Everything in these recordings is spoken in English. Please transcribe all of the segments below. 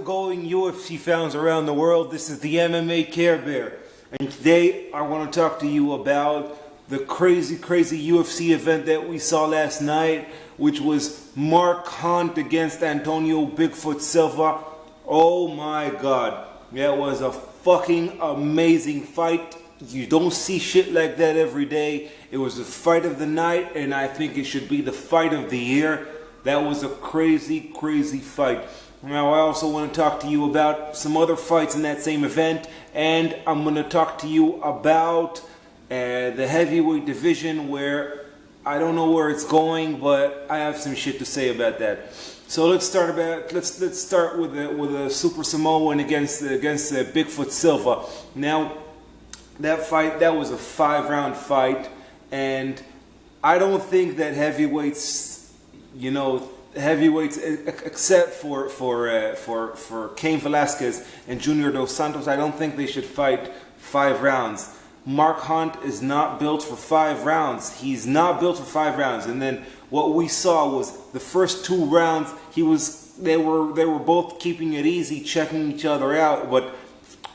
going UFC fans around the world? This is the MMA Care Bear, and today I want to talk to you about the crazy UFC event that we saw last night, which was Mark Hunt against Antonio BigFoot Silva. Oh my god, that was a fucking amazing fight. You don't see shit like that every day. It was the fight of the night, and I think it should be the fight of the year. That was a crazy fight. Now I also want to talk to you about some other fights in that same event, and I'm going to talk to you about the heavyweight division, where I don't know where it's going, but I have some shit to say about that. So let's start with a Super Samoan against BigFoot Silva. Now that was a 5-round fight, and I don't think that heavyweights, except for Cain Velasquez and Junior Dos Santos, I don't think they should fight 5 rounds. Mark Hunt is not built for 5 rounds. He's not built for 5 rounds. And then what we saw was the first 2 rounds, they were both keeping it easy, checking each other out, but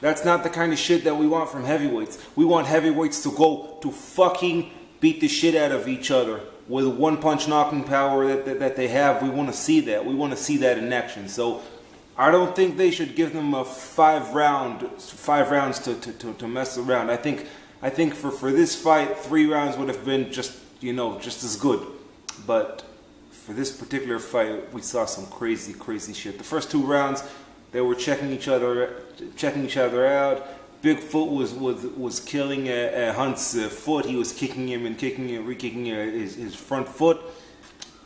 that's not the kind of shit that we want from heavyweights. We want heavyweights to go to fucking beat the shit out of each other with one-punch knocking power that they have. We want to see that. We want to see that in action. So I don't think they should give them a 5 rounds to mess around. I think for this fight, 3 rounds would have been just as good. But for this particular fight, we saw some crazy shit. The first 2 rounds, they were checking each other out. BigFoot was killing Hunt's foot. He was kicking him, re-kicking his front foot,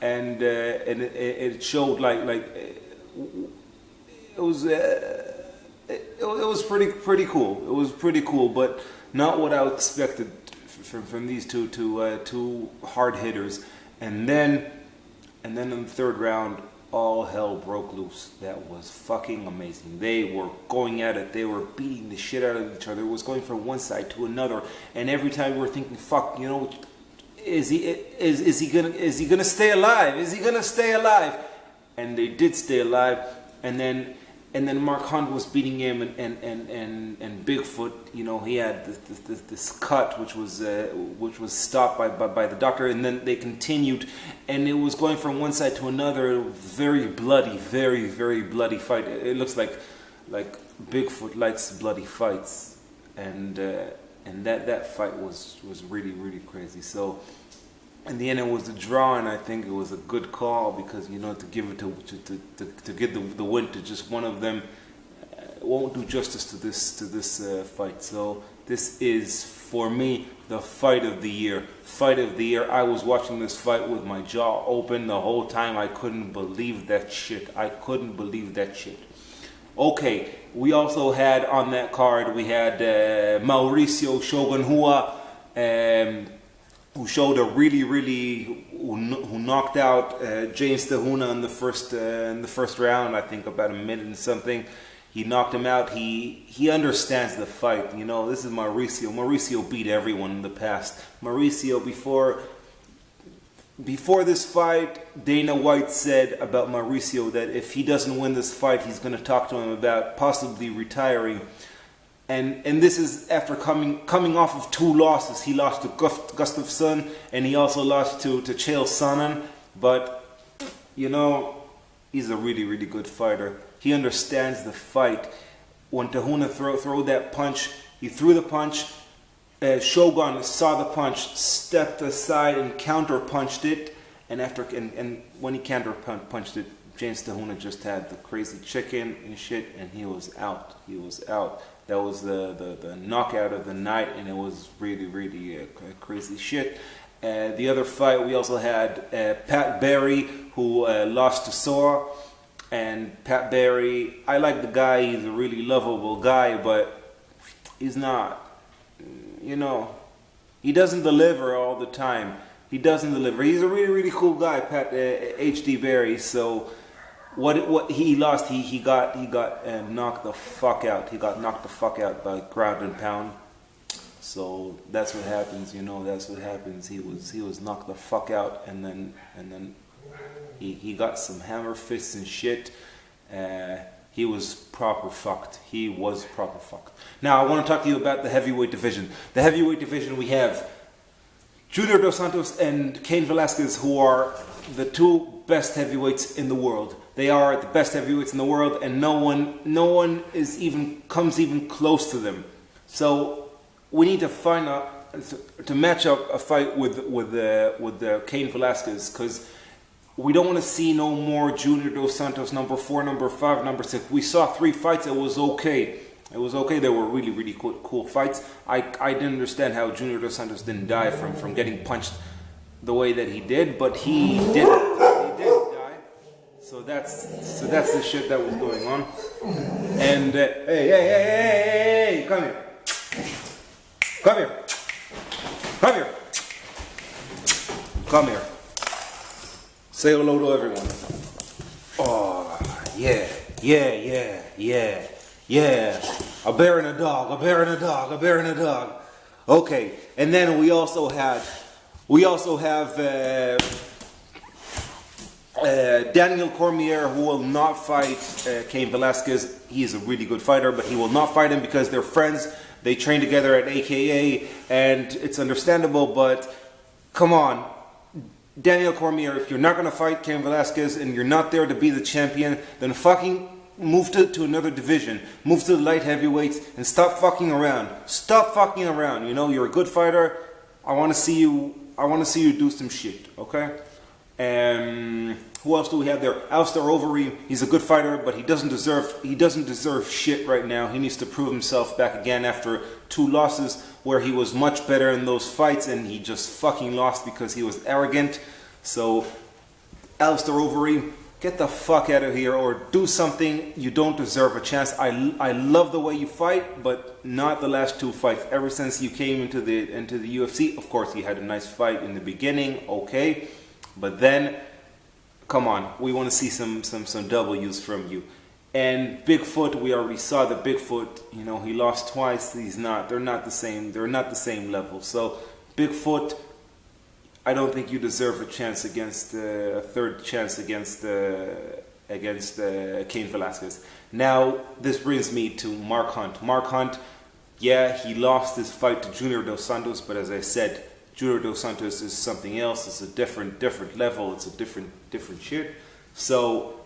and it showed like it was pretty cool. It was pretty cool, but not what I expected from these two hard hitters. And then in the 3rd round, all hell broke loose. That was fucking amazing. They were going at it. They were beating the shit out of each other. It was going from one side to another. And every time we were thinking, fuck, is he gonna stay alive? Is he gonna stay alive? And they did stay alive. And then Mark Hunt was beating him, and BigFoot, he had this cut which was stopped by the doctor, and then they continued, and it was going from one side to another. Very bloody fight. It looks like BigFoot likes bloody fights, and that fight was really crazy. So in the end, it was a draw, and I think it was a good call, because to give it to get the win to just one of them won't do justice to this fight. So this is, for me, the fight of the year. I was watching this fight with my jaw open the whole time. I couldn't believe that shit. Okay, we also had on that card, we had Mauricio Shogun who showed who knocked out James Te-huna in the first round. I think about a minute and something. He knocked him out. He understands the fight. This is Mauricio. Mauricio beat everyone in the past. Mauricio, before this fight, Dana White said about Mauricio that if he doesn't win this fight, he's going to talk to him about possibly retiring. And this is after coming off of 2 losses. He lost to Gustafsson, and he also lost to Chael Sonnen. But he's a really good fighter. He understands the fight. When Te-huna threw that punch, he threw the punch. Shogun saw the punch, stepped aside and counter punched it. And when he counter punched it, James Te-huna just had the crazy chicken and shit, and he was out. That was the knockout of the night, and it was really crazy shit. The other fight, we also had Pat Barry, who lost to Soa. And Pat Barry, I like the guy. He's a really lovable guy, but he's not. He doesn't deliver all the time. He's a really cool guy, Pat HD Barry. So what he lost, he got knocked the fuck out. He got knocked the fuck out by ground and pound. So that's what happens, That's what happens. He was knocked the fuck out, and then he got some hammer fists and shit. he was proper fucked. He was proper fucked. Now I want to talk to you about the heavyweight division. The heavyweight division, we have Junior Dos Santos and Cain Velasquez, who are the two best heavyweights in the world. They are the best heavyweights in the world, and no one comes even close to them. So we need to to match up a fight with Cain Velasquez, because we don't want to see no more Junior Dos Santos number 4, number 5, number 6. We saw 3 fights. It was okay. It was okay. They were really, really cool fights. I didn't understand how Junior Dos Santos didn't die from getting punched the way that he did, but he did. He did die. So that's the shit that was going on. And hey, come here. Come here. Come here. Come here. Say hello to everyone. Oh, yeah. A bear and a dog, a bear and a dog, a bear and a dog. Okay, and then we also have Daniel Cormier, who will not fight Cain Velasquez. He is a really good fighter, but he will not fight him because they're friends. They train together at AKA, and it's understandable, but come on. Daniel Cormier, if you're not going to fight Cain Velasquez and you're not there to be the champion, then fucking move to another division. Move to the light heavyweights and stop fucking around. Stop fucking around. You know, you're a good fighter. I want to see you do some shit, okay? Who else do we have there? Alistair Overeem. He's a good fighter, but he doesn't deserve shit right now. He needs to prove himself back again after 2 losses where he was much better in those fights, and he just fucking lost because he was arrogant. So, Alistair Overeem, get the fuck out of here or do something. You don't deserve a chance. I love the way you fight, but not the last 2 fights. Ever since you came into the UFC, of course you had a nice fight in the beginning, okay, but then come on, we want to see some W's from you. And BigFoot, we already saw that BigFoot, you know, he lost twice. They're not the same level. So BigFoot, I don't think you deserve a chance against a third chance against Cain Velasquez. Now this brings me to Mark Hunt. Mark Hunt, yeah, he lost his fight to Junior Dos Santos, but as I said, Junior Dos Santos is something else. It's a different level. It's a different shit. So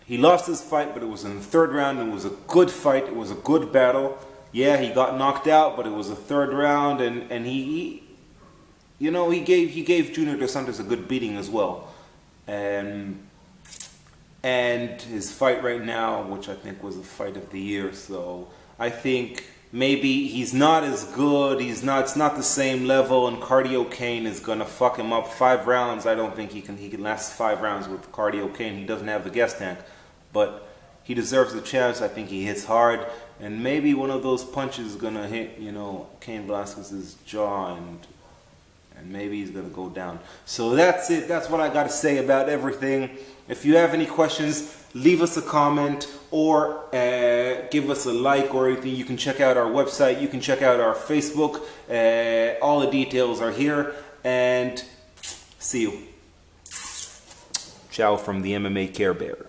he lost his fight, but it was in the 3rd round. It was a good fight. It was a good battle. Yeah, he got knocked out, but it was a 3rd round, and he you know, he gave Junior Dos Santos a good beating as well. And his fight right now, which I think was the fight of the year, so I think maybe he's not as good. It's not the same level, and Cardio Cain is gonna fuck him up. 5 rounds, I don't think he can last 5 rounds with Cardio Cain. He doesn't have the gas tank, but he deserves a chance. I think he hits hard, and maybe one of those punches is gonna hit, you know, Cain Velasquez's jaw, and maybe he's gonna go down. So that's it. That's what I got to say about everything. If you have any questions, leave us a comment or give us a like or anything. You can check out our website. You can check out our Facebook. All the details are here. And see you. Ciao from the MMA Care Bear.